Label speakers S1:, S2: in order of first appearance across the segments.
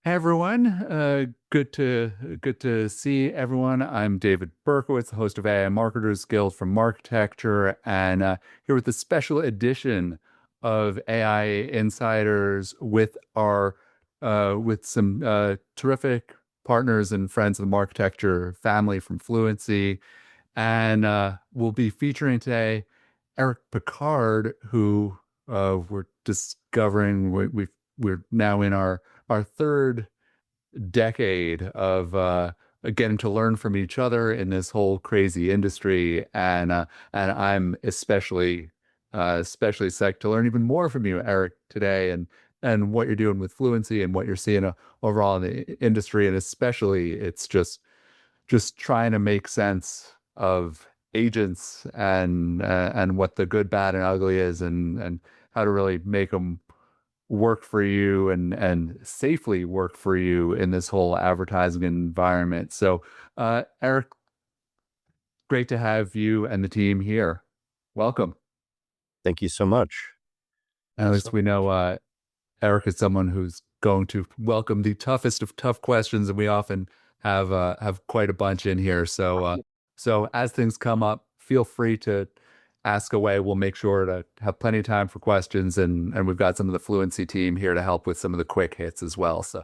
S1: Hey everyone, good to see everyone. I'm David Berkowitz, the host of AI Marketers Guild from Marketecture, and here with the special edition of AI Insiders with our with some terrific partners and friends of the Marketecture family from Fluency, and we'll be featuring today Eric Picard, who we're discovering we're now in our third decade of getting to learn from each other in this whole crazy industry, and I'm especially psyched to learn even more from you, Eric, today, and what you're doing with Fluency and what you're seeing overall in the industry, and especially it's just trying to make sense of agents and what the good, bad, and ugly is, and how to really make them work for you and safely work for you in this whole advertising environment. So, Eric, great to have you and the team here. Welcome.
S2: Thank you so much.
S1: At least we know Eric is someone who's going to welcome the toughest of tough questions, and we often have quite a bunch in here. So as things come up, feel free to ask away. We'll make sure to have plenty of time for questions, and we've got some of the Fluency team here to help with some of the quick hits as well. So,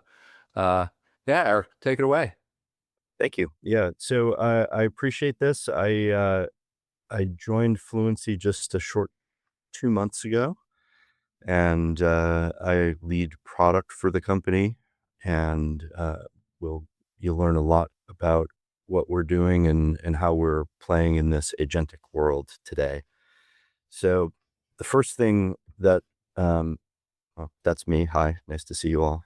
S1: yeah, Eric, take it away.
S2: Thank you. Yeah, so I appreciate this. I joined Fluency just a short 2 months ago, and I lead product for the company, and will you'll learn a lot about what we're doing and how we're playing in this agentic world today. So the first thing that well, that's me. Hi, nice to see you all.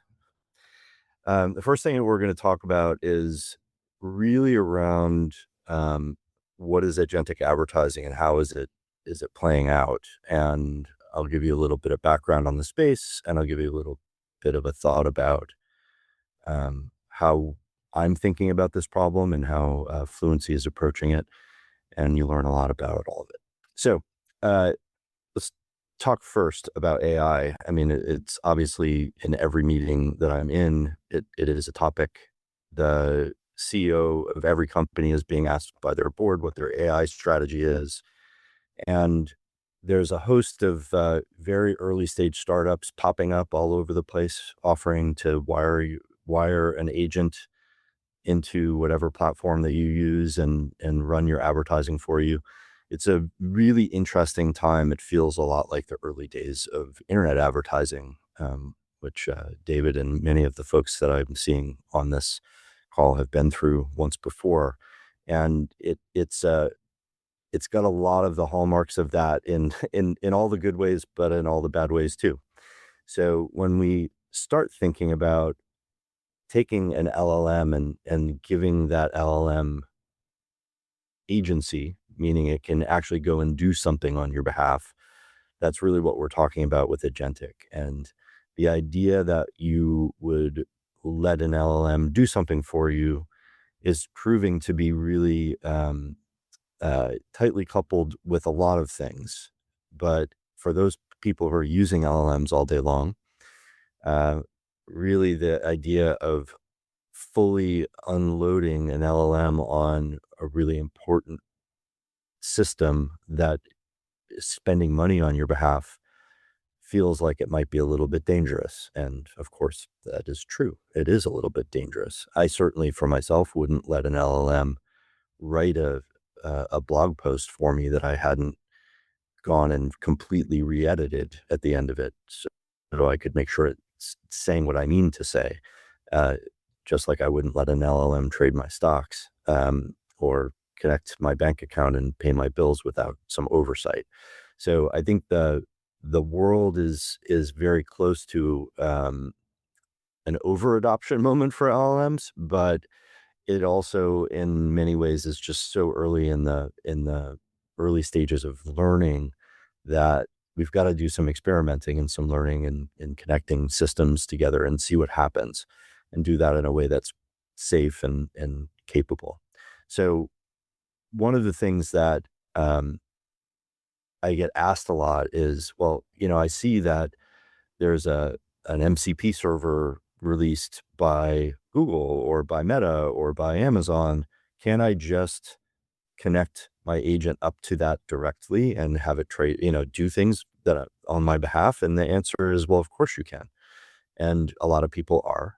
S2: The first thing that we're going to talk about is really around what is agentic advertising and how is it playing out. And I'll give you a little bit of background on the space, and I'll give you a little bit of a thought about how I'm thinking about this problem and how Fluency is approaching it. And you learn a lot about all of it. So uh, let's talk first about AI. I mean, it's obviously in every meeting that I'm in, it is a topic. The CEO of every company is being asked by their board what their AI strategy is. And there's a host of very early stage startups popping up all over the place, offering to wire an agent into whatever platform that you use and run your advertising for you. It's a really interesting time. It feels a lot like the early days of internet advertising, which David and many of the folks that I'm seeing on this call have been through once before. And it's got a lot of the hallmarks of that in in all the good ways, but in all the bad ways too. So when we start thinking about taking an LLM and giving that LLM agency, meaning it can actually go and do something on your behalf. That's really what we're talking about with Agentic. And the idea that you would let an LLM do something for you is proving to be really tightly coupled with a lot of things. But for those people who are using LLMs all day long, uh, really the idea of fully unloading an LLM on a really important system that is spending money on your behalf feels like it might be a little bit dangerous. And of course, that is true. It is a little bit dangerous. I certainly, for myself, wouldn't let an LLM write a blog post for me that I hadn't gone and completely re-edited at the end of it, so I could make sure it's saying what I mean to say. Uh, just like I wouldn't let an LLM trade my stocks, or connect my bank account and pay my bills without some oversight. So I think the world is very close to an over adoption moment for LLMs, but it also in many ways is just so early in the early stages of learning that we've got to do some experimenting and some learning and connecting systems together and see what happens, and do that in a way that's safe and capable. So one of the things that I get asked a lot is, well, I see that there's an MCP server released by Google or by Meta or by Amazon, can I just connect my agent up to that directly and have it do things that on my behalf? And the answer is, well, of course you can. And a lot of people are.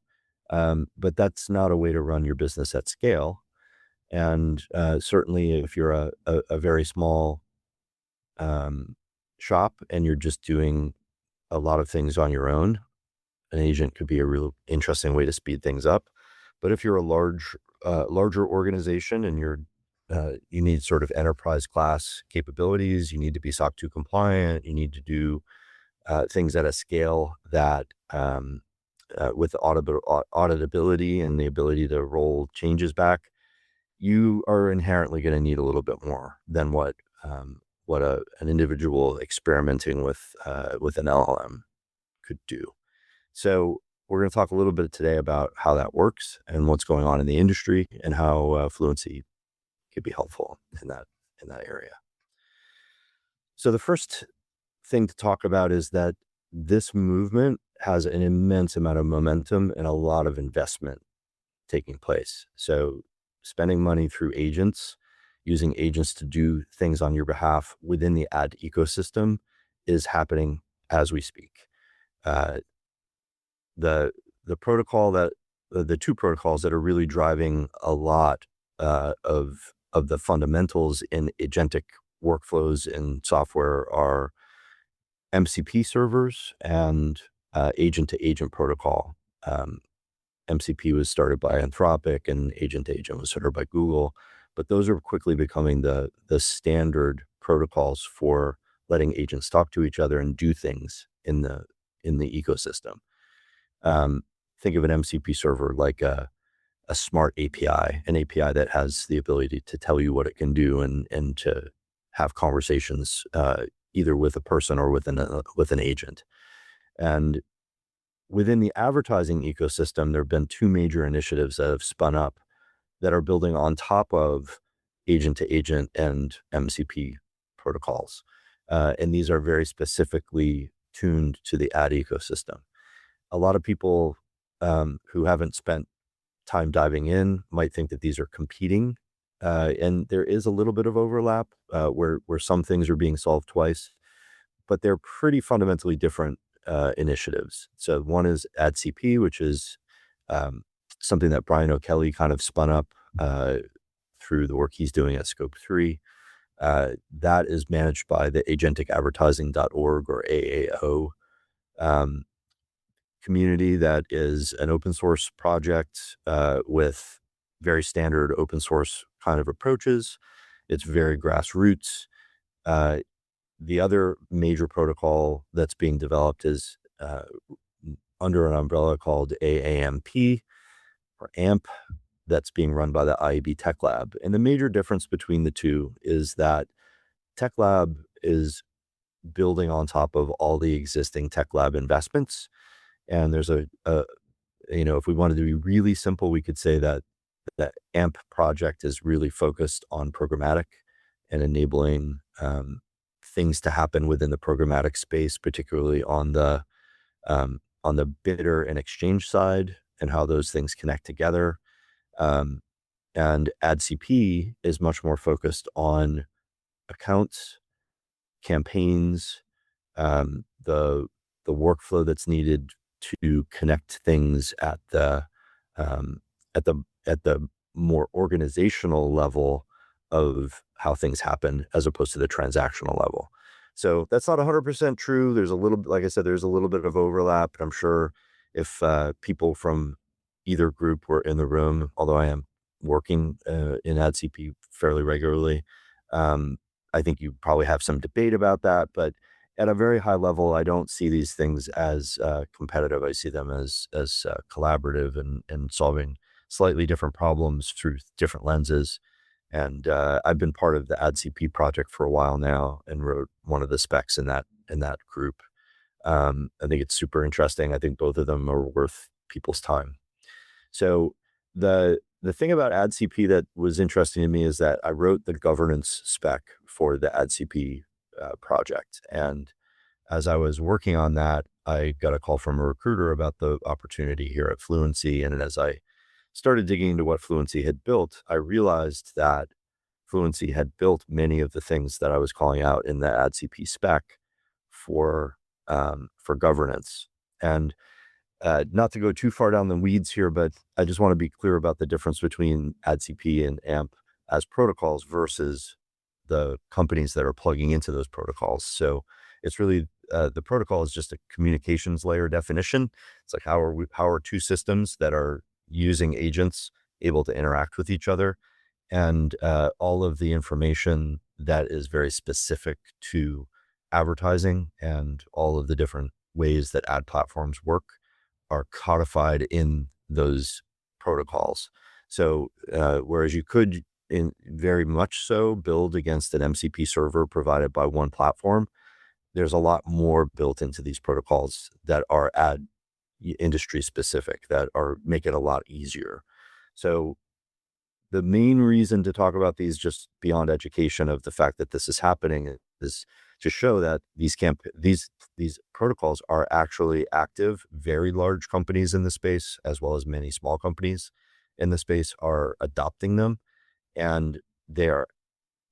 S2: But that's not a way to run your business at scale. And certainly if you're a very small shop and you're just doing a lot of things on your own, an agent could be a real interesting way to speed things up. But if you're a larger organization and you need sort of enterprise class capabilities, you need to be SOC 2 compliant, you need to do things at a scale that with auditability and the ability to roll changes back, you are inherently going to need a little bit more than what an individual experimenting with an LLM could do. So we're going to talk a little bit today about how that works and what's going on in the industry and how Fluency could be helpful in that area. So the first thing to talk about is that this movement has an immense amount of momentum and a lot of investment taking place. So spending money through agents, using agents to do things on your behalf within the ad ecosystem is happening as we speak. The protocol the two protocols that are really driving a lot of the fundamentals in agentic workflows in software are MCP servers and agent-to-agent protocol. MCP was started by Anthropic and agent-to-agent was started by Google, but those are quickly becoming the standard protocols for letting agents talk to each other and do things in the ecosystem. Think of an MCP server like a smart API, an API that has the ability to tell you what it can do and to have conversations either with a person or with an agent. And within the advertising ecosystem, there have been two major initiatives that have spun up that are building on top of agent-to-agent and MCP protocols. And these are very specifically tuned to the ad ecosystem. A lot of people who haven't spent time diving in might think that these are competing. And there is a little bit of overlap where some things are being solved twice, but they're pretty fundamentally different initiatives. So one is AdCP, which is something that Brian O'Kelly kind of spun up through the work he's doing at Scope 3. That is managed by the agenticadvertising.org or AAO community that is an open source project with very standard open source kind of approaches. It's very grassroots. The other major protocol that's being developed is under an umbrella called AAMP or AMP that's being run by the IAB Tech Lab. And the major difference between the two is that Tech Lab is building on top of all the existing Tech Lab investments. And there's if we wanted to be really simple, we could say that the AMP project is really focused on programmatic and enabling things to happen within the programmatic space, particularly on the bidder and exchange side and how those things connect together. And AdCP is much more focused on accounts, campaigns, the workflow that's needed to connect things at the more organizational level of how things happen as opposed to the transactional level. So that's not 100% true. There's a little, like I said, there's a little bit of overlap. I'm sure if people from either group were in the room, although I am working in AdCP fairly regularly, I think you probably have some debate about that. But at a very high level, I don't see these things as competitive. I see them as collaborative and solving slightly different problems through different lenses. And I've been part of the AdCP project for a while now and wrote one of the specs in that group. I think it's super interesting. I think both of them are worth people's time. So the thing about AdCP that was interesting to me is that I wrote the governance spec for the AdCP project. And as I was working on that, I got a call from a recruiter about the opportunity here at Fluency. And as I started digging into what Fluency had built, I realized that Fluency had built many of the things that I was calling out in the AdCP spec for governance. And not to go too far down the weeds here, but I just want to be clear about the difference between AdCP and AMP as protocols versus the companies that are plugging into those protocols. So it's really the protocol is just a communications layer definition. It's like how are two systems that are using agents able to interact with each other, and all of the information that is very specific to advertising and all of the different ways that ad platforms work are codified in those protocols. So whereas you could in very much so build against an MCP server provided by one platform, there's a lot more built into these protocols that are ad industry specific, that are make it a lot easier. So the main reason to talk about these, just beyond education of the fact that this is happening, is to show that these protocols are actually active. Very large companies in the space, as well as many small companies in the space, are adopting them, and they are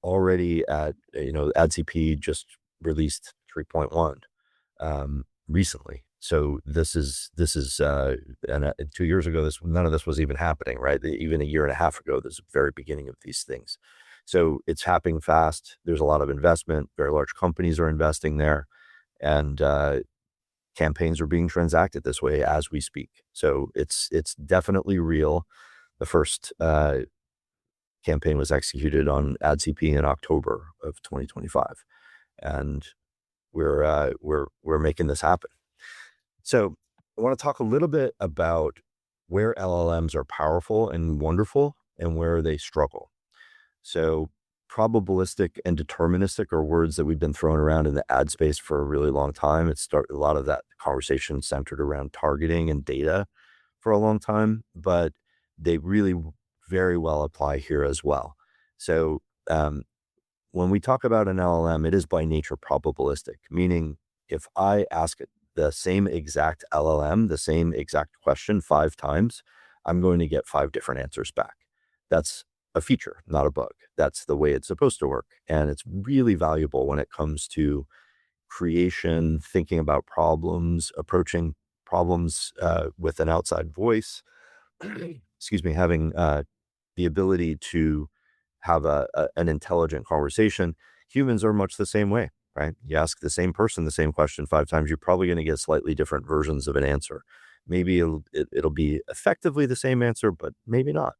S2: already at, AdCP just released 3.1 recently. So this is and 2 years ago, none of this was even happening, right? Even a year and a half ago, this is the very beginning of these things. So it's happening fast. There's a lot of investment. Very large companies are investing there, and campaigns are being transacted this way as we speak. So it's definitely real. The first campaign was executed on AdCP in October of 2025, and we're making this happen. So I want to talk a little bit about where LLMs are powerful and wonderful and where they struggle. So probabilistic and deterministic are words that we've been throwing around in the ad space for a really long time. A lot of that conversation centered around targeting and data for a long time, but they really very well apply here as well. So when we talk about an LLM, it is by nature probabilistic, meaning if I ask it the same exact LLM, the same exact question 5 times, I'm going to get 5 different answers back. That's a feature, not a bug. That's the way it's supposed to work. And it's really valuable when it comes to creation, thinking about problems, approaching problems with an outside voice, excuse me, having the ability to have an intelligent conversation. Humans are much the same way, right? You ask the same person the same question 5 times, you're probably going to get slightly different versions of an answer. Maybe it'll be effectively the same answer, but maybe not.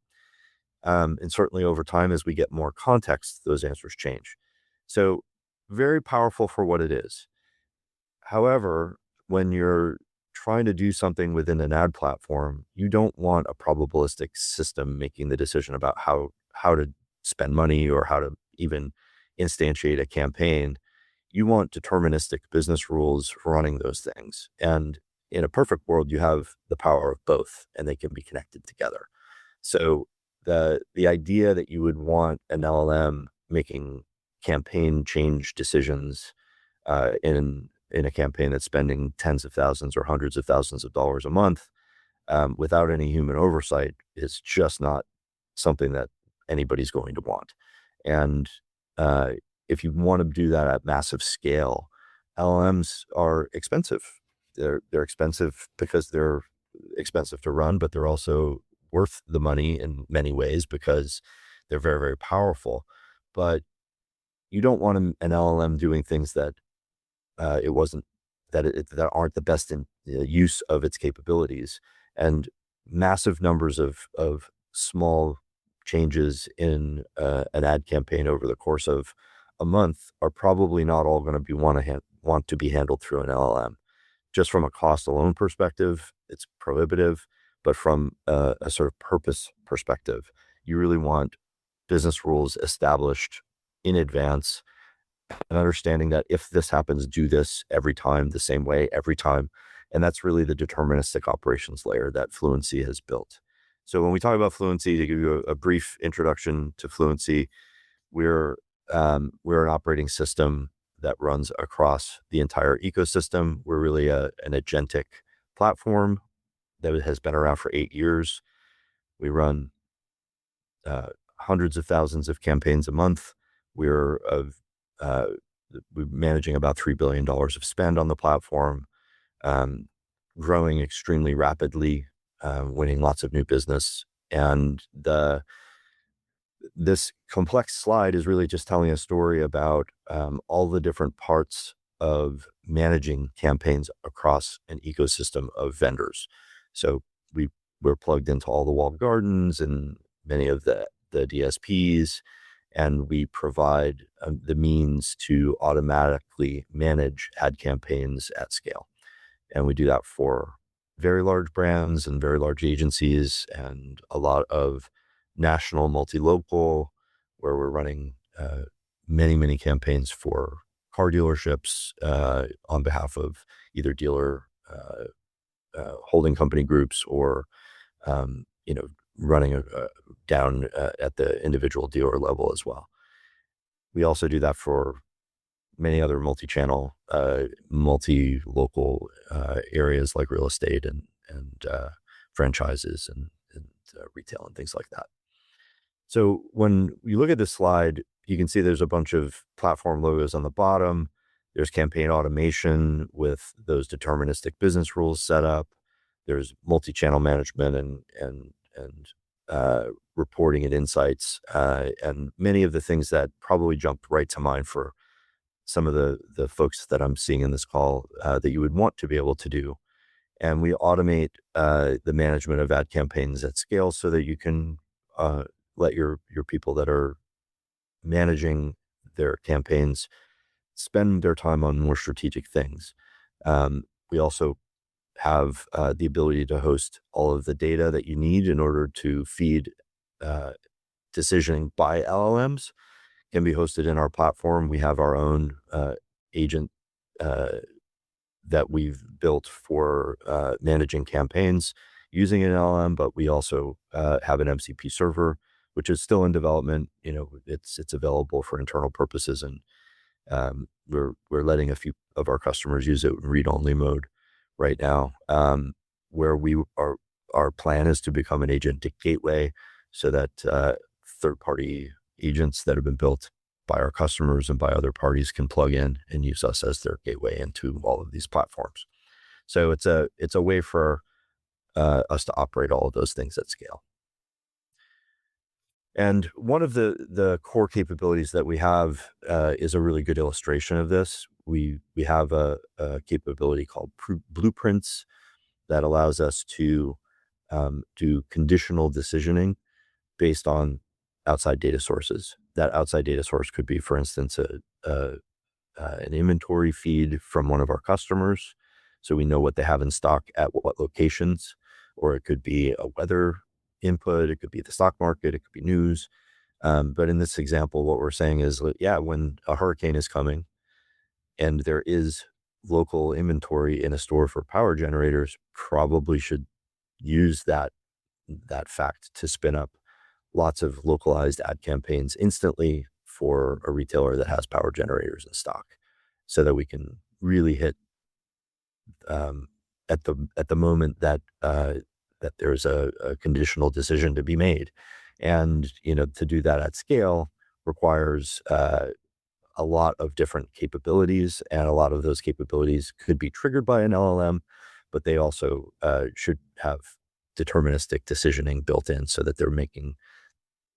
S2: And certainly over time, as we get more context, those answers change. So very powerful for what it is. However, when you're trying to do something within an ad platform, you don't want a probabilistic system making the decision about how to spend money or how to even instantiate a campaign. You want deterministic business rules running those things. And in a perfect world, you have the power of both, and they can be connected together. So the idea that you would want an LLM making campaign change decisions in a campaign that's spending tens of thousands or hundreds of thousands of dollars a month without any human oversight is just not something that anybody's going to want. And if you want to do that at massive scale, LLMs are expensive. They're expensive because they're expensive to run, but they're also worth the money in many ways because they're very, very powerful. But you don't want an LLM doing things that that aren't the best in use of its capabilities. And massive numbers of small changes in an ad campaign over the course of a month are probably not all going to want to be handled through an LLM. Just from a cost alone perspective, it's prohibitive. But from a sort of purpose perspective, you really want business rules established in advance, and understanding that if this happens, do this every time, the same way every time. And that's really the deterministic operations layer that Fluency has built. So when we talk about Fluency, to give you a brief introduction to Fluency, we're an operating system that runs across the entire ecosystem. We're really an agentic platform that has been around for 8 years. We run hundreds of thousands of campaigns a month. We're uh, we're managing about $3 billion of spend on the platform, um, growing extremely rapidly, winning lots of new business. And this complex slide is really just telling a story about all the different parts of managing campaigns across an ecosystem of vendors. So we're plugged into all the walled gardens and many of the DSPs, and we provide the means to automatically manage ad campaigns at scale. And we do that for very large brands and very large agencies and a lot of national, multi-local, where we're running many campaigns for car dealerships on behalf of either dealer holding company groups or, running down at the individual dealer level as well. We also do that for many other multi-channel, multi-local areas like real estate and franchises and retail and things like that. So when you look at this slide, you can see there's a bunch of platform logos on the bottom. There's campaign automation with those deterministic business rules set up. There's multi-channel management and reporting and insights, and many of the things that probably jumped right to mind for some of the folks that I'm seeing in this call that you would want to be able to do. And we automate the management of ad campaigns at scale so that you can let your people that are managing their campaigns spend their time on more strategic things. We also have the ability to host all of the data that you need in order to feed decisioning by LLMs. Can be hosted in our platform. We have our own agent that we've built for managing campaigns using an LLM, but we also have an MCP server, which is still in development. It's available for internal purposes, and we're letting a few of our customers use it in read-only mode right now. Where our plan is to become an agentic gateway, so that third-party agents that have been built by our customers and by other parties can plug in and use us as their gateway into all of these platforms. So it's a way for us to operate all of those things at scale. And one of the core capabilities that we have is a really good illustration of this. We have a capability called blueprints that allows us to do conditional decisioning based on outside data sources. That outside data source could be, for instance, an inventory feed from one of our customers, so we know what they have in stock at what locations, or it could be a weather input, it could be the stock market, it could be news. But in this example, what we're saying is, when a hurricane is coming and there is local inventory in a store for power generators, probably should use that fact to spin up lots of localized ad campaigns instantly for a retailer that has power generators in stock, so that we can really hit at the moment that there's a conditional decision to be made. And to do that at scale requires a lot of different capabilities, and a lot of those capabilities could be triggered by an LLM, but they also should have deterministic decisioning built in, so that they're making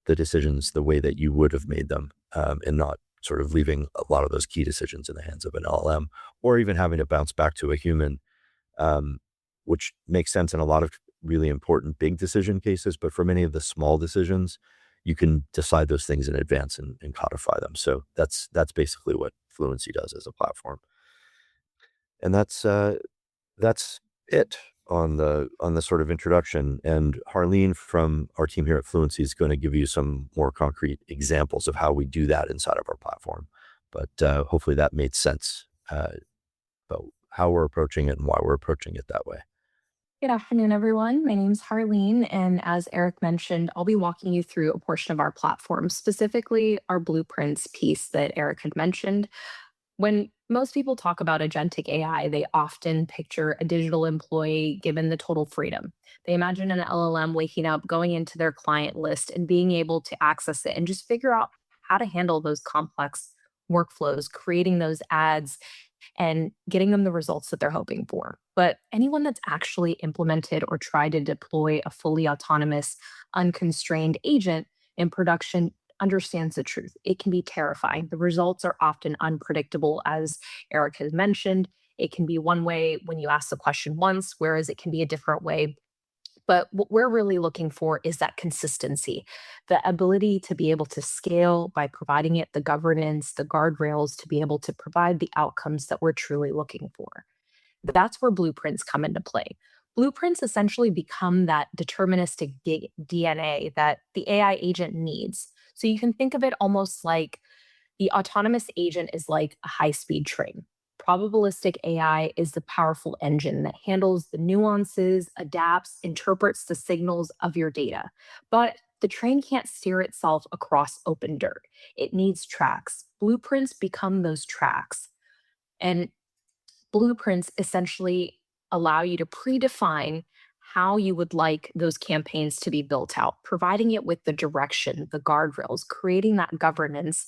S2: the decisions the way that you would have made them, and not sort of leaving a lot of those key decisions in the hands of an LLM, or even having to bounce back to a human, which makes sense in a lot of really important big decision cases. But for many of the small decisions, you can decide those things in advance and codify them. So that's basically what Fluency does as a platform. And that's it on the sort of introduction. And Harleen from our team here at Fluency is going to give you some more concrete examples of how we do that inside of our platform. But hopefully that made sense about how we're approaching it and why we're approaching it that way.
S3: Good afternoon, everyone. My name's Harleen, and as Eric mentioned, I'll be walking you through a portion of our platform, specifically our blueprints piece that Eric had mentioned. When most people talk about agentic AI, they often picture a digital employee given the total freedom. They imagine an LLM waking up, going into their client list, and being able to access it and just figure out how to handle those complex workflows, creating those ads and getting them the results that they're hoping for. But anyone that's actually implemented or tried to deploy a fully autonomous, unconstrained agent in production understands the truth. It can be terrifying. The results are often unpredictable, as Eric has mentioned. It can be one way when you ask the question once, whereas it can be a different way. But what we're really looking for is that consistency, the ability to be able to scale by providing it the governance, the guardrails to be able to provide the outcomes that we're truly looking for. That's where blueprints come into play. Blueprints essentially become that deterministic DNA that the AI agent needs. So you can think of it almost like the autonomous agent is like a high speed train. Probabilistic AI is the powerful engine that handles the nuances, adapts, interprets the signals of your data. But the train can't steer itself across open dirt. It needs tracks. Blueprints become those tracks. And blueprints essentially allow you to predefine how you would like those campaigns to be built out, providing it with the direction, the guardrails, creating that governance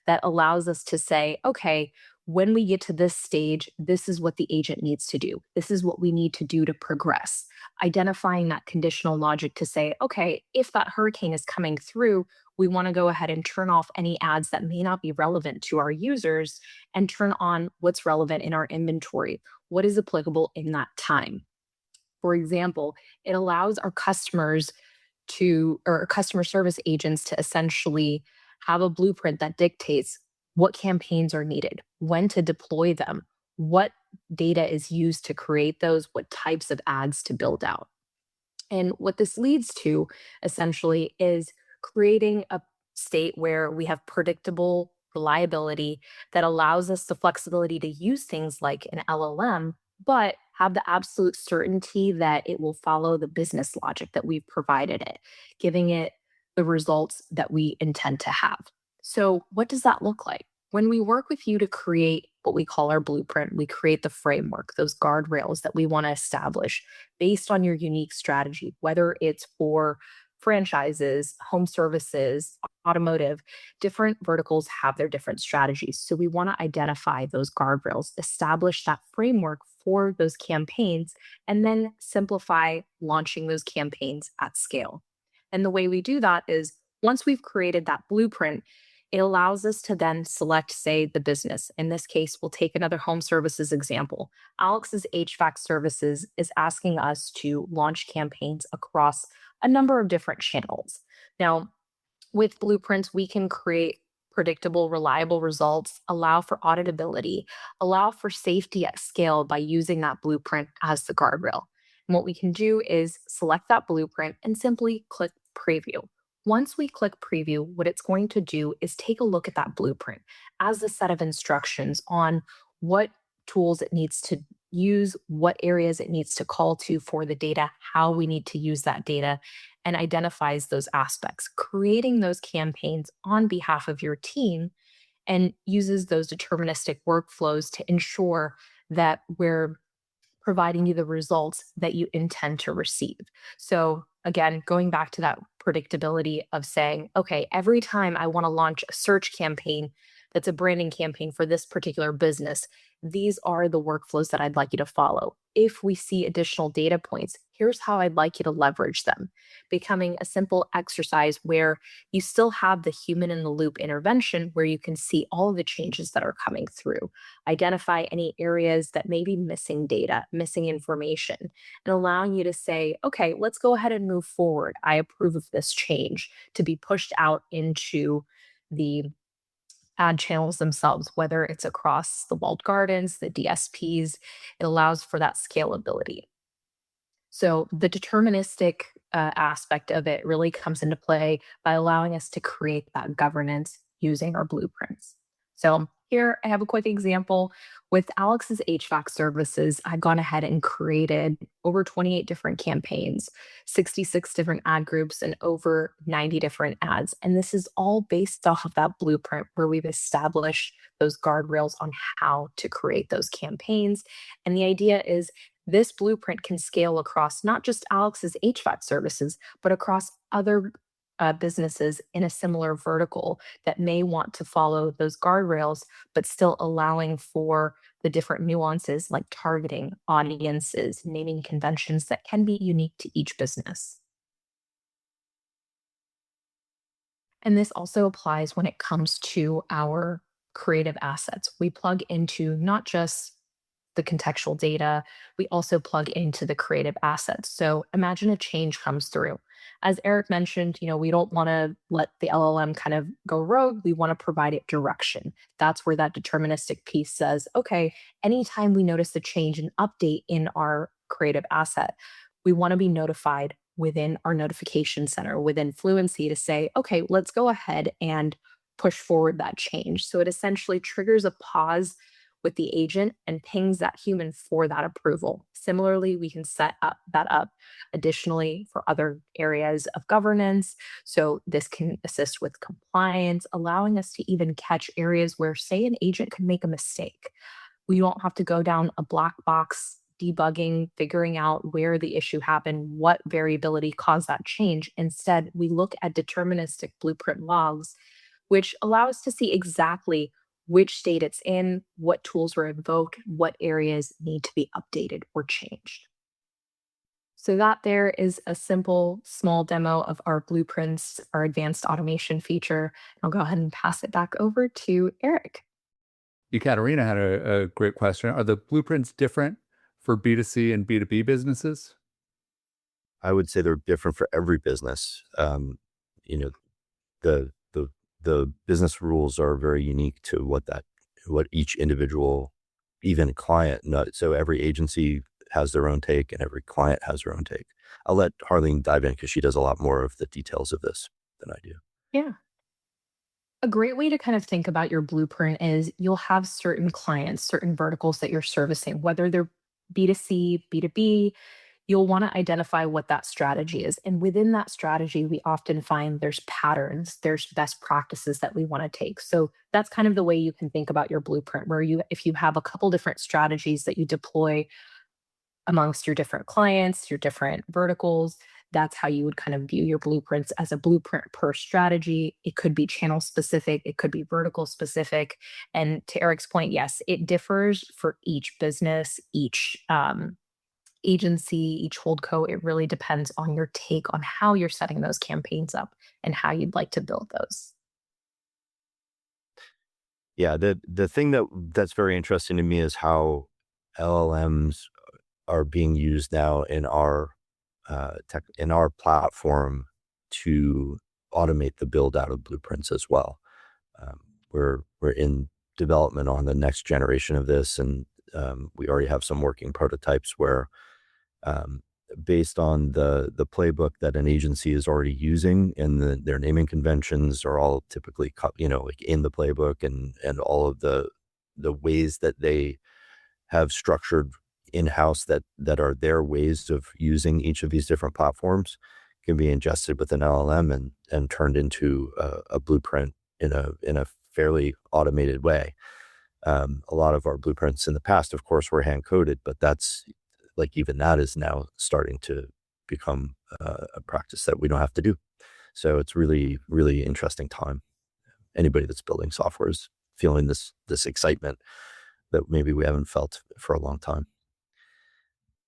S3: that allows us to say, okay, when we get to this stage, this is what the agent needs to do. This is what we need to do to progress. Identifying that conditional logic to say, okay, if that hurricane is coming through, we want to go ahead and turn off any ads that may not be relevant to our users and turn on what's relevant in our inventory, what is applicable in that time. For example, it allows our customers or customer service agents to essentially have a blueprint that dictates what campaigns are needed, when to deploy them, what data is used to create those, what types of ads to build out. And what this leads to essentially is creating a state where we have predictable reliability that allows us the flexibility to use things like an LLM, but have the absolute certainty that it will follow the business logic that we've provided it, giving it the results that we intend to have. So, what does that look like? When we work with you to create what we call our blueprint, we create the framework, those guardrails that we want to establish based on your unique strategy, whether it's for franchises, home services, automotive, different verticals have their different strategies. So we want to identify those guardrails, establish that framework for those campaigns, and then simplify launching those campaigns at scale. And the way we do that is once we've created that blueprint, it allows us to then select, say, the business. In this case, we'll take another home services example. Alex's HVAC services is asking us to launch campaigns across a number of different channels. Now, with blueprints, we can create predictable, reliable results, allow for auditability, allow for safety at scale by using that blueprint as the guardrail. And what we can do is select that blueprint and simply click preview. Once we click preview, what it's going to do is take a look at that blueprint as a set of instructions on what tools it needs to use, what areas it needs to call to for the data, how we need to use that data, and identifies those aspects, creating those campaigns on behalf of your team and uses those deterministic workflows to ensure that we're providing you the results that you intend to receive. So, again, going back to that predictability of saying, okay, every time I want to launch a search campaign that's a branding campaign for this particular business, these are the workflows that I'd like you to follow. If we see additional data points, here's how I'd like you to leverage them, becoming a simple exercise where you still have the human in the loop intervention where you can see all of the changes that are coming through, identify any areas that may be missing data, missing information, and allowing you to say, okay, let's go ahead and move forward. I approve of this change to be pushed out into the ad channels themselves, whether it's across the walled gardens, the DSPs. It allows for that scalability. So the deterministic aspect of it really comes into play by allowing us to create that governance using our blueprints. So Here, I have a quick example. With Alex's HVAC services, I've gone ahead and created over 28 different campaigns, 66 different ad groups, and over 90 different ads. And this is all based off of that blueprint where we've established those guardrails on how to create those campaigns. And the idea is this blueprint can scale across not just Alex's HVAC services, but across other businesses in a similar vertical that may want to follow those guardrails, but still allowing for the different nuances like targeting, audiences, naming conventions that can be unique to each business. And this also applies when it comes to our creative assets. We plug into not just the contextual data, we also plug into the creative assets. So imagine a change comes through. As Eric mentioned, we don't want to let the LLM kind of go rogue. We want to provide it direction. That's where that deterministic piece says, okay, anytime we notice a change and update in our creative asset, we want to be notified within our notification center, within Fluency to say, okay, let's go ahead and push forward that change. So it essentially triggers a pause with the agent and pings that human for that approval. Similarly, we can set that up additionally for other areas of governance. So this can assist with compliance, allowing us to even catch areas where, say, an agent could make a mistake. We don't have to go down a black box debugging, figuring out where the issue happened, what variability caused that change. Instead, we look at deterministic blueprint logs, which allow us to see exactly which state it's in, what tools were invoked, what areas need to be updated or changed. So that there is a simple, small demo of our blueprints, our advanced automation feature. I'll go ahead and pass it back over to Eric.
S1: Ekaterina had a great question. Are the blueprints different for B2C and B2B businesses?
S2: I would say they're different for every business. You know, the the business rules are very unique to what each individual, even client, so every agency has their own take and every client has their own take. I'll let Harleen dive in because she does a lot more of the details of this than I do.
S3: Yeah. A great way to kind of think about your blueprint is you'll have certain clients, certain verticals that you're servicing, whether they're B2C, B2B, you'll want to identify what that strategy is. And within that strategy, we often find there's patterns, there's best practices that we want to take. So that's kind of the way you can think about your blueprint, where if you have a couple different strategies that you deploy amongst your different clients, your different verticals, that's how you would kind of view your blueprints as a blueprint per strategy. It could be channel specific, it could be vertical specific. And to Eric's point, yes, it differs for each business, each agency, each holdco. It really depends on your take on how you're setting those campaigns up and how you'd like to build those.
S2: Yeah, the thing that's very interesting to me is how LLMs are being used now in our in our platform to automate the build out of blueprints as well. We're in development on the next generation of this, and we already have some working prototypes where, based on the playbook that an agency is already using, and their naming conventions are all typically like in the playbook, and all of the ways that they have structured in-house that are their ways of using each of these different platforms can be ingested with an LLM and turned into a blueprint in a fairly automated way. A lot of our blueprints in the past, of course, were hand coded, but that's like, even that is now starting to become a practice that we don't have to do. So it's really, really interesting time. Anybody that's building software is feeling this excitement that maybe we haven't felt for a long time.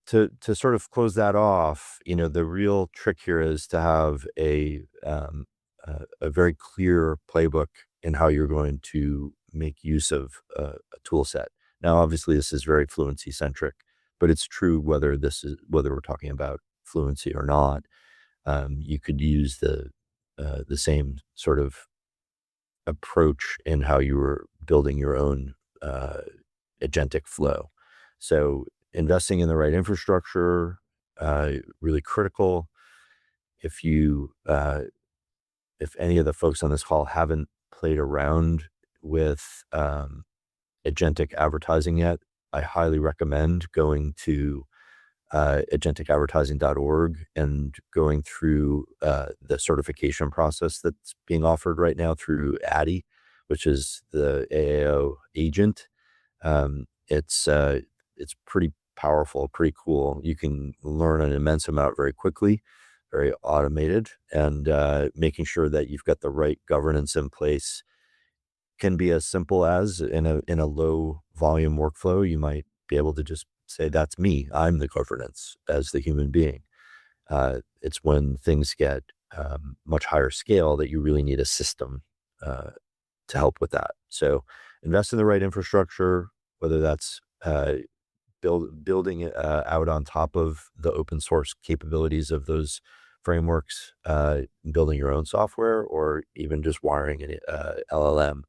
S2: To sort of close that off, the real trick here is to have a very clear playbook in how you're going to make use of a tool set. Now, obviously, this is very Fluency centric, but it's true whether we're talking about Fluency or not. You could use the same sort of approach in how you were building your own agentic flow. So investing in the right infrastructure, really critical. If any of the folks on this call haven't played around with agentic advertising yet, I highly recommend going to agenticadvertising.org and going through the certification process that's being offered right now through ADDI, which is the AAO agent. It's pretty powerful, pretty cool. You can learn an immense amount very quickly, very automated, and making sure that you've got the right governance in place can be as simple as in a low volume workflow, you might be able to just say, that's me. I'm the governance as the human being. It's when things get much higher scale that you really need a system to help with that. So invest in the right infrastructure, whether that's building it out on top of the open source capabilities of those frameworks, building your own software, or even just wiring an LLM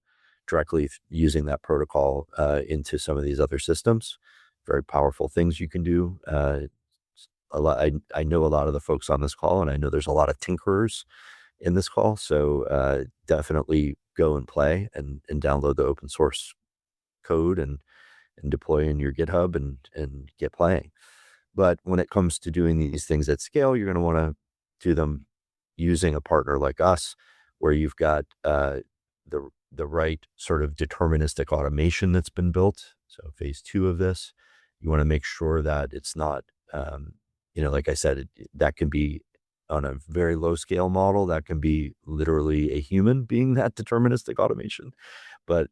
S2: directly using that protocol into some of these other systems. Very powerful things you can do. I know a lot of the folks on this call, and I know there's a lot of tinkerers in this call. So definitely go and play and download the open source code and deploy in your GitHub and get playing. But when it comes to doing these things at scale, you're going to want to do them using a partner like us, where you've got the right sort of deterministic automation that's been built. So phase 2 of this, you want to make sure that it's not, like I said, that can be on a very low scale model. That can be literally a human being that deterministic automation. But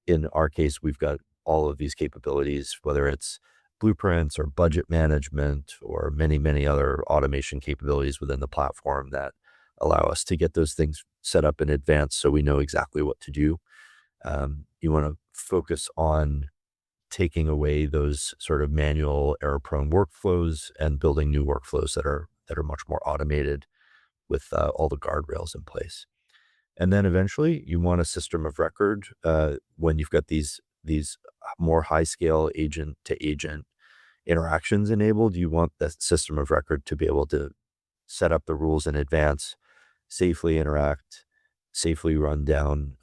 S2: in our case, we've got all of these capabilities, whether it's blueprints or budget management or many, many other automation capabilities within the platform that allow us to get those things set up in advance so we know exactly what to do. You want to focus on taking away those sort of manual error-prone workflows and building new workflows that are much more automated with all the guardrails in place. And then eventually you want a system of record when you've got these more high-scale agent-to-agent interactions enabled. You want that system of record to be able to set up the rules in advance, safely interact, safely run down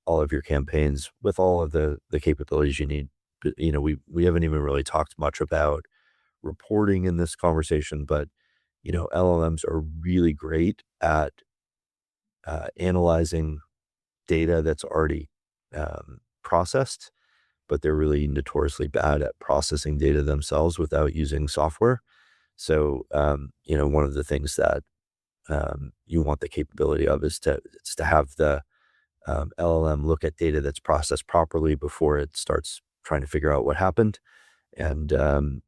S2: all of your campaigns with all of the capabilities you need. But, we haven't even really talked much about reporting in this conversation, but LLMs are really great at analyzing data that's already processed, but they're really notoriously bad at processing data themselves without using software. So, one of the things that you want the capability of is to have the LLM look at data that's processed properly before it starts trying to figure out what happened. And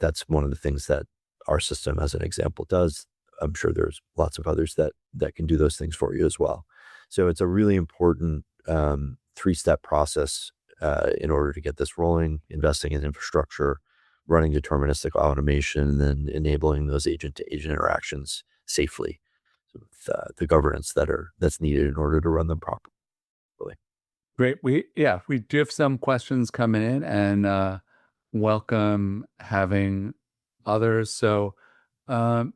S2: that's one of the things that our system, as an example, does. I'm sure there's lots of others that can do those things for you as well. So it's a really important 3-step process in order to get this rolling: investing in infrastructure, running deterministic automation, and then enabling those agent-to-agent interactions safely with the governance that's needed in order to run them properly.
S1: Great. We do have some questions coming in, and welcome having others. So Ekaterina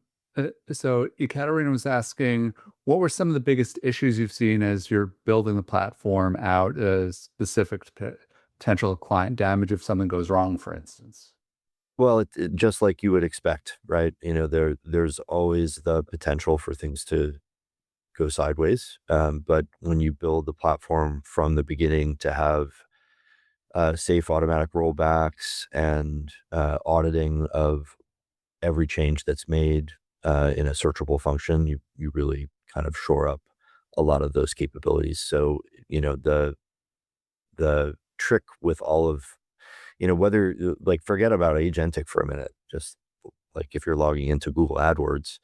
S1: was asking, what were some of the biggest issues you've seen as you're building the platform out, specific to potential client damage if something goes wrong, for instance?
S2: Well, it just like you would expect, right? There's always the potential for things to go sideways. But when you build the platform from the beginning to have safe automatic rollbacks and auditing of every change that's made in a searchable function, you really kind of shore up a lot of those capabilities. So, the trick with all of, whether like forget about Agentic for a minute, just like if you're logging into Google AdWords,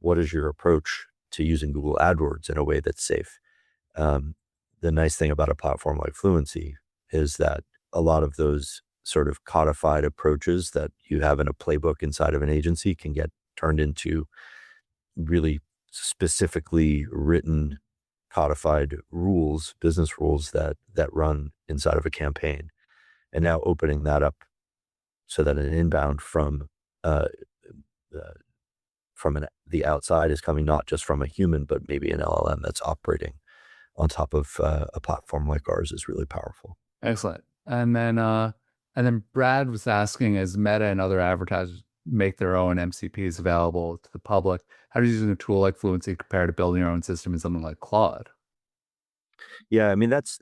S2: what is your approach to using Google AdWords in a way that's safe? The nice thing about a platform like Fluency is that a lot of those sort of codified approaches that you have in a playbook inside of an agency can get turned into really specifically written codified rules, business rules that run inside of a campaign. And now opening that up so that an inbound from the outside is coming not just from a human, but maybe an LLM that's operating on top of a platform like ours is really powerful.
S1: Excellent. And then Brad was asking, as Meta and other advertisers make their own MCPs available to the public, how does using a tool like Fluency compare to building your own system in something like Claude?
S2: Yeah, I mean that's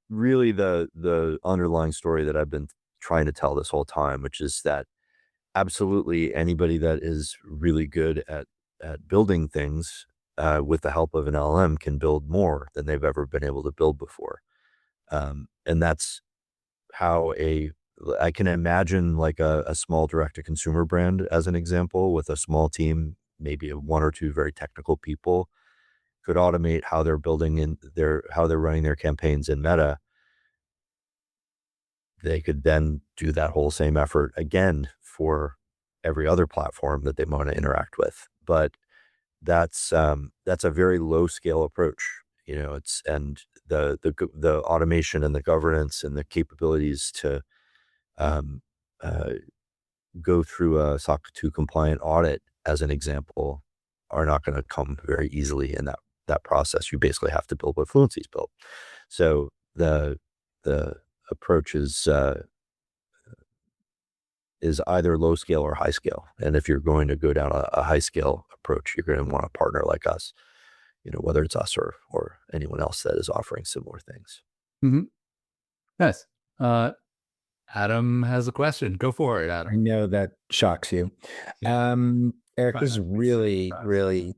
S2: really the underlying story that I've been trying to tell this whole time, which is that absolutely anybody that is really good at building things with the help of an LLM can build more than they've ever been able to build before. And that's how I can imagine like a small direct-to-consumer brand as an example with a small team, maybe one or two very technical people could automate how they're how they're running their campaigns in Meta. They could then do that whole same effort again for every other platform that they want to interact with. But that's a very low scale approach. And the automation and the governance and the capabilities to um, uh, go through a SOC 2 compliant audit, as an example, are not going to come very easily in that process. You basically have to build what Fluency's built. So the approach is either low scale or high scale. And if you're going to go down a high scale approach, you're going to want a partner like us, whether it's us or anyone else that is offering similar things.
S1: Mm-hmm. Nice. Adam has a question. Go for it,
S4: I
S1: Adam.
S4: know that shocks you. Eric, this is really, really,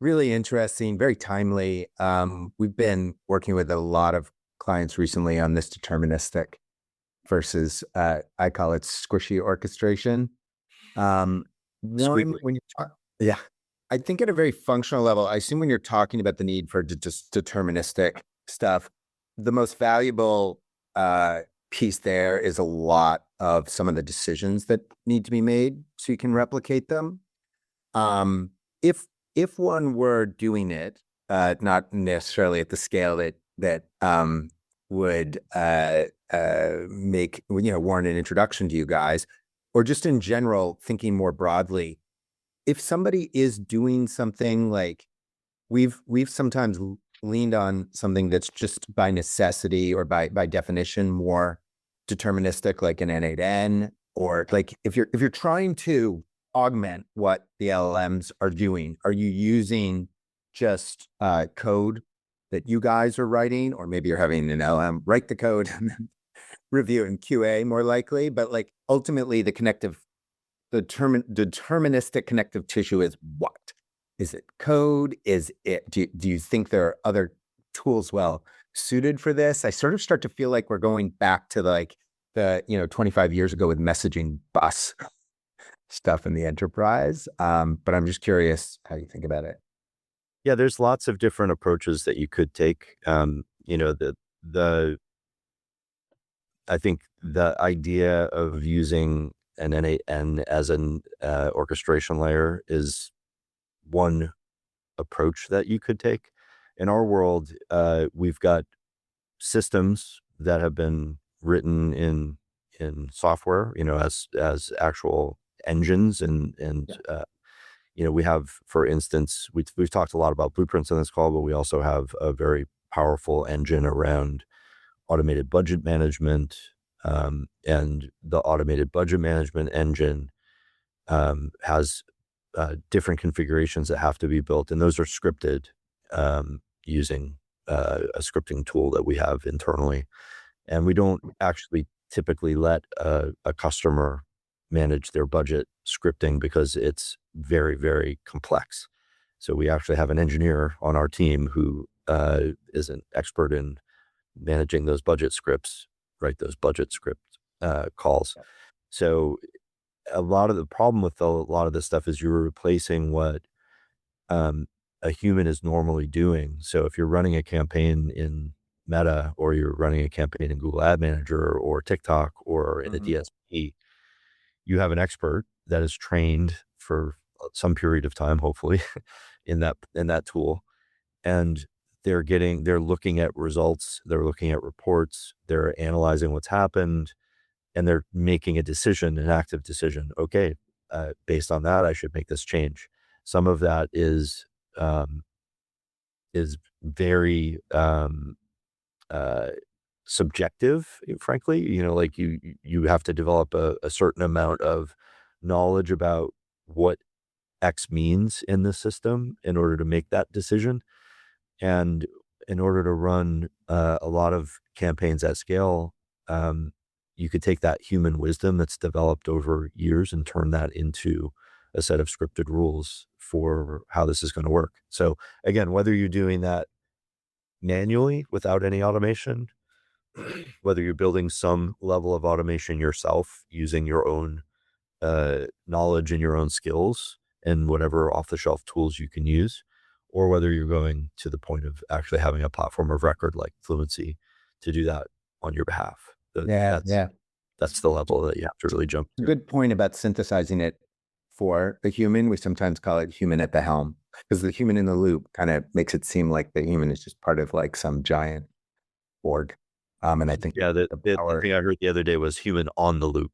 S4: really interesting, very timely. We've been working with a lot of clients recently on this deterministic versus, I call it squishy orchestration. When you talk, I think at a very functional level, I assume when you're talking about the need for just deterministic stuff, the most valuable piece there is a lot of some of the decisions that need to be made so you can replicate them. If one were doing it, not necessarily at the scale that would make warrant an introduction to you guys, or just in general thinking more broadly, if somebody is doing something like we've sometimes leaned on something that's just by necessity or by definition more deterministic, like an N8N, or like if you're trying to augment what the LLMs are doing, are you using just code that you guys are writing, or maybe you're having an LLM write the code and then review and QA more likely, but like ultimately the deterministic connective tissue is what? Is it code? Is it, do you think there are other tools well suited for this? I sort of start to feel like we're going back to like the 25 years ago with messaging bus stuff in the enterprise. But I'm just curious how you think about it.
S2: Yeah, there's lots of different approaches that you could take. I think the idea of using an N8N as an orchestration layer is one approach that you could take. In our world, we've got systems that have been written in software, as actual engines, and we have, for instance, we've talked a lot about blueprints on this call, but we also have a very powerful engine around automated budget management, and the automated budget management engine has different configurations that have to be built, and those are scripted using a scripting tool that we have internally. And we don't actually typically let a customer manage their budget scripting because it's very, very complex. So we actually have an engineer on our team who is an expert in managing those budget scripts, write those budget script calls. So a lot of the problem with a lot of this stuff is you're replacing what a human is normally doing. So if you're running a campaign in Meta, or you're running a campaign in Google Ad Manager or TikTok or in a DSP, you have an expert that is trained for some period of time, hopefully, in that tool, and they're looking at results, they're looking at reports, they're analyzing what's happened, and they're making a decision, an active decision. Okay, based on that, I should make this change. Some of that is is very subjective, frankly. Like you have to develop a certain amount of knowledge about what X means in the system in order to make that decision. And in order to run a lot of campaigns at scale, you could take that human wisdom that's developed over years and turn that into a set of scripted rules for how this is going to work. So again, whether you're doing that manually without any automation, whether you're building some level of automation yourself using your own knowledge and your own skills and whatever off-the-shelf tools you can use, or whether you're going to the point of actually having a platform of record like Fluency to do that on your behalf. That's the level that you have to really jump to.
S4: Good point about synthesizing it for the human. We sometimes call it human at the helm, because the human in the loop kind of makes it seem like the human is just part of like some giant org. And I think
S2: the thing I heard the other day was human on the loop.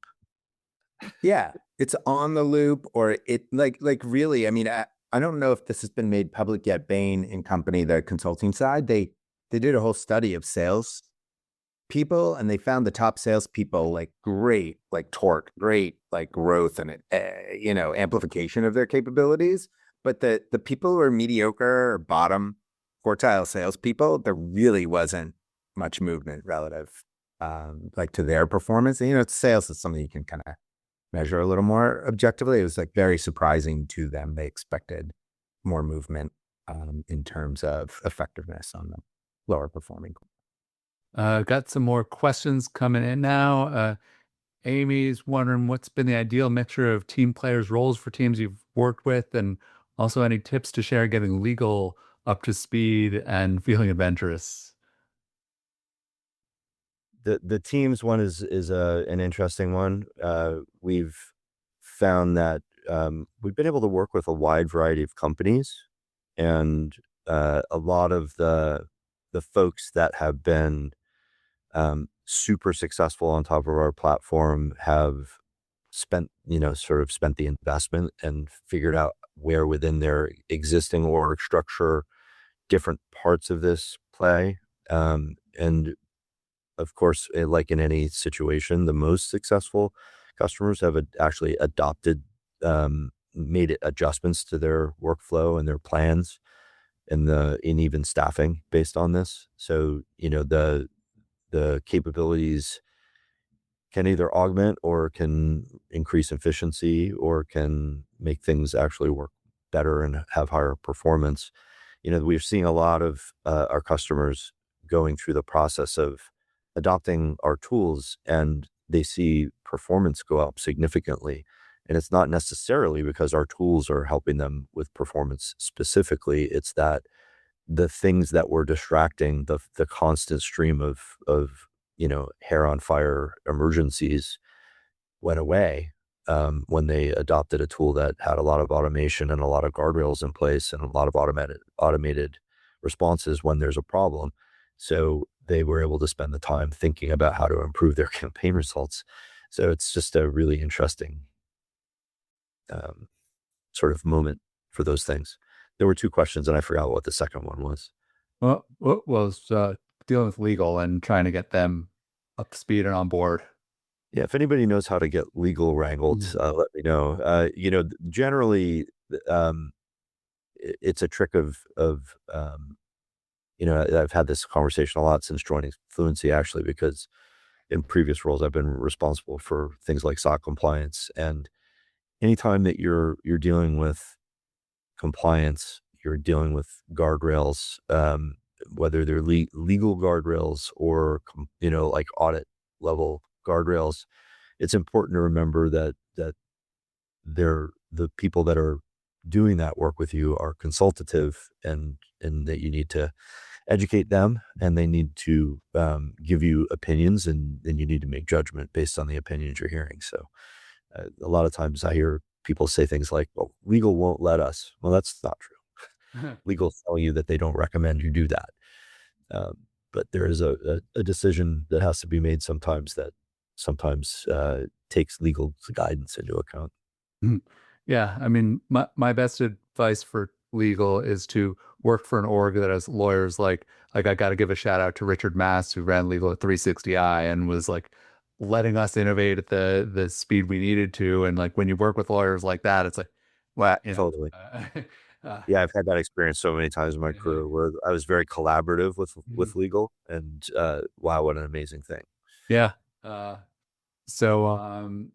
S4: Yeah, it's on the loop, or it like really. I mean, I don't know if this has been made public yet. Bain and company, the consulting side, they did a whole study of sales people, and they found the top salespeople like great, like torque, great, like growth and amplification of their capabilities. But the people who are mediocre or bottom quartile salespeople, there really wasn't much movement relative, like to their performance. And, sales is something you can kind of measure a little more objectively. It was like very surprising to them. They expected more movement in terms of effectiveness on the lower performing.
S1: Got some more questions coming in now. Amy's wondering what's been the ideal mixture of team players' roles for teams you've worked with, and also any tips to share getting legal up to speed and feeling adventurous.
S2: The teams one is an interesting one. We've found that we've been able to work with a wide variety of companies, and a lot of the folks that have been super successful on top of our platform have spent the investment and figured out where within their existing org structure different parts of this play. And of course, like in any situation, the most successful customers have actually adopted, made adjustments to their workflow and their plans and even staffing based on this. So, the capabilities can either augment or can increase efficiency or can make things actually work better and have higher performance. We're seeing a lot of our customers going through the process of adopting our tools, and they see performance go up significantly. And it's not necessarily because our tools are helping them with performance specifically. It's that the things that were distracting, the constant stream of hair on fire emergencies went away when they adopted a tool that had a lot of automation and a lot of guardrails in place and a lot of automated responses when there's a problem. So they were able to spend the time thinking about how to improve their campaign results. So it's just a really interesting sort of moment for those things. There were two questions and I forgot what the second one was.
S1: Well, was dealing with legal and trying to get them up to speed and on board.
S2: Yeah, if anybody knows how to get legal wrangled, let me know. Generally, it's a trick of I've had this conversation a lot since joining Fluency, actually, because in previous roles, I've been responsible for things like SOC compliance. And anytime that you're dealing with compliance, you're dealing with guardrails, whether they're legal guardrails or, like audit level guardrails, it's important to remember that the people that are doing that work with you are consultative, and that you need to educate them, and they need to give you opinions, and then you need to make judgment based on the opinions you're hearing. So a lot of times I hear people say things like, well, legal won't let us. Well, that's not true. Legal tell you that they don't recommend you do that. But there is a decision that has to be made sometimes that sometimes takes legal guidance into account.
S1: Yeah. I mean, my best advice for legal is to work for an org that has lawyers like I got to give a shout out to Richard Mass, who ran legal at 360i and was like letting us innovate at the speed we needed to. And like when you work with lawyers like that, it's like, wow,
S2: Totally.
S1: uh,
S2: Yeah, I've had that experience so many times in my career where I was very collaborative with legal, and wow, what an amazing thing.
S1: yeah.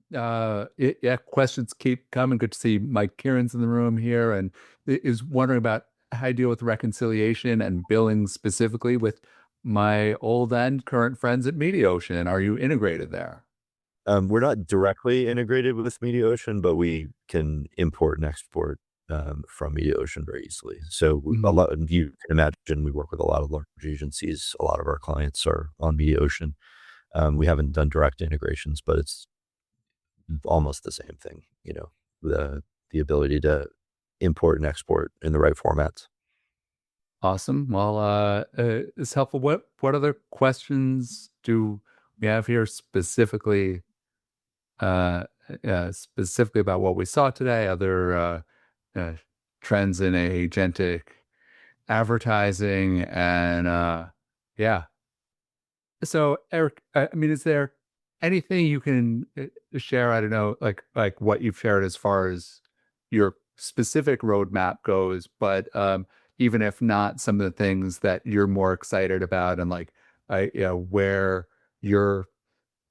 S1: Yeah, questions keep coming. Good to see Mike Kieran's in the room here, and is wondering about how I deal with reconciliation and billing specifically with my old and current friends at MediaOcean. Are you integrated there?
S2: We're not directly integrated with MediaOcean, but we can import and export from MediaOcean very easily. So a lot, you can imagine, we work with a lot of large agencies. A lot of our clients are on MediaOcean. We haven't done direct integrations, but it's almost the same thing. The ability to import and export in the right formats.
S1: Awesome. Well, it's helpful. What other questions do we have here specifically? Specifically about what we saw today, other trends in agentic advertising, and yeah. So, Eric, I mean, is there anything you can share? I don't know, like what you've shared as far as your specific roadmap goes, but even if not, some of the things that you're more excited about, and like, where you're,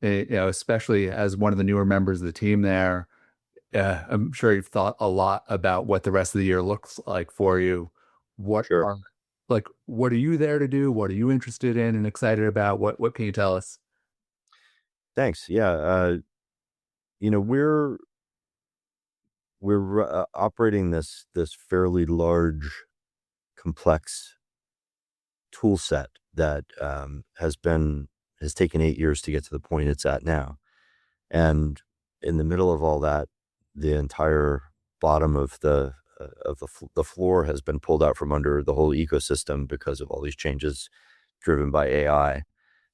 S1: especially as one of the newer members of the team there, I'm sure you've thought a lot about what the rest of the year looks like for you. What
S2: Sure.
S1: are what are you there to do? What are you interested in and excited about? What can you tell us?
S2: Thanks. Yeah. We're operating this fairly large, complex tool set that has taken 8 years to get to the point it's at now. And in the middle of all that, the entire bottom of the floor has been pulled out from under the whole ecosystem because of all these changes driven by AI.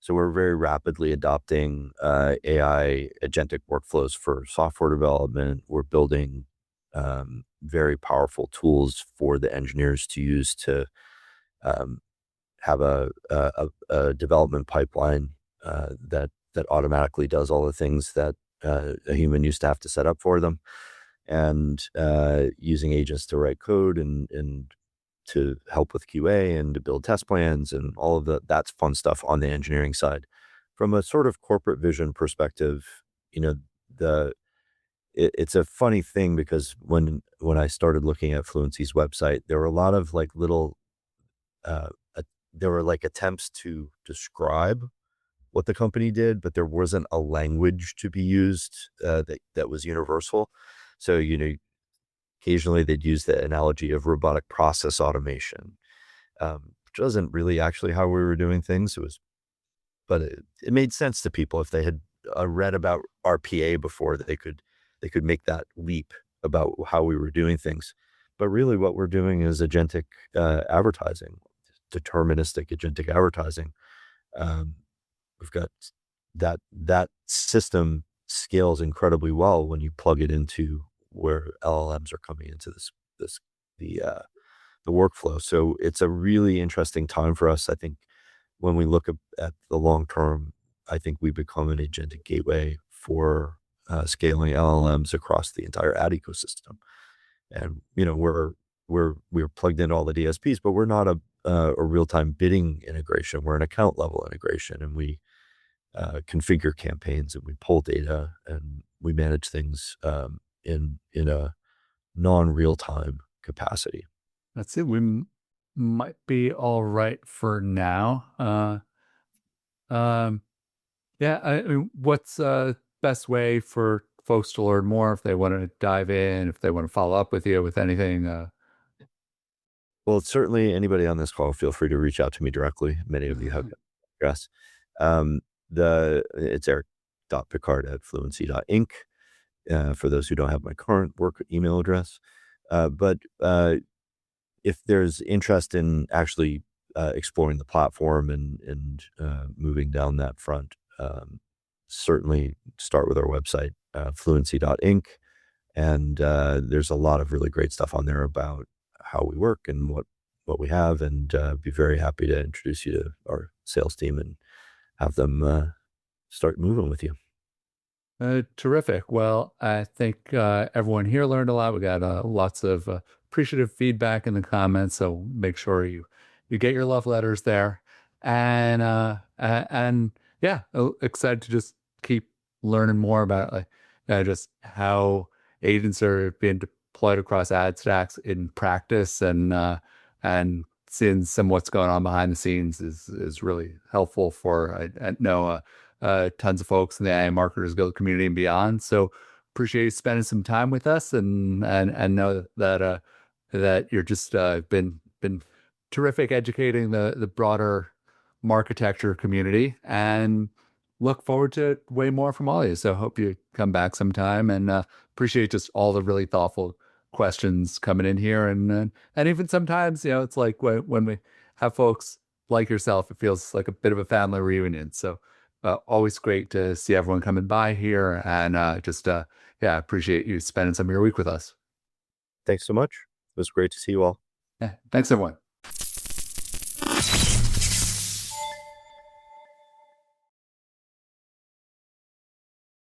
S2: So we're very rapidly adopting AI agentic workflows for software development. We're building very powerful tools for the engineers to use to have a development pipeline that automatically does all the things that a human used to have to set up for them, and using agents to write code and to help with QA and to build test plans and all of that's fun stuff on the engineering side. From a sort of corporate vision perspective, it's a funny thing because when I started looking at Fluency's website, there were a lot of like little there were like attempts to describe what the company did, but there wasn't a language to be used that was universal. So, occasionally they'd use the analogy of robotic process automation, which wasn't really actually how we were doing things. But it made sense to people if they had read about RPA before, that they could make that leap about how we were doing things. But really what we're doing is agentic advertising, deterministic agentic advertising. We've got that system scales incredibly well when you plug it into where LLMs are coming into the workflow. So it's a really interesting time for us. I think when we look at the long term, I think we become an agentic gateway for scaling LLMs across the entire ad ecosystem. And we're plugged into all the DSPs, but we're not a real-time bidding integration. We're an account level integration, and we configure campaigns, and we pull data, and we manage things in a non-real-time capacity.
S1: That's it. We might be all right for now. Yeah. I mean, what's best way for folks to learn more if they want to dive in, if they want to follow up with you with anything?
S2: Well, certainly anybody on this call, feel free to reach out to me directly. Many of you have my address. It's eric.picard@fluency.inc. For those who don't have my current work email address. But if there's interest in actually exploring the platform and moving down that front, certainly start with our website, fluency.inc. And there's a lot of really great stuff on there about how we work and what we have, and be very happy to introduce you to our sales team and have them start moving with you.
S1: Terrific. Well, I think everyone here learned a lot. We got lots of appreciative feedback in the comments, so make sure you get your love letters there. And yeah, excited to just keep learning more about just how agents are being deployed across ad stacks in practice, and seeing some what's going on behind the scenes is really helpful for I know tons of folks in the AI Marketers Guild community and beyond. So appreciate you spending some time with us, and know that that you're just been terrific educating the broader architecture community, and look forward to way more from all of you. So hope you come back sometime, and appreciate just all the really thoughtful questions coming in here, and even sometimes it's like when we have folks like yourself, it feels like a bit of a family reunion. So always great to see everyone coming by here, and yeah, appreciate you spending some of your week with us.
S2: Thanks so much. It was great to see you all.
S1: Yeah, thanks everyone.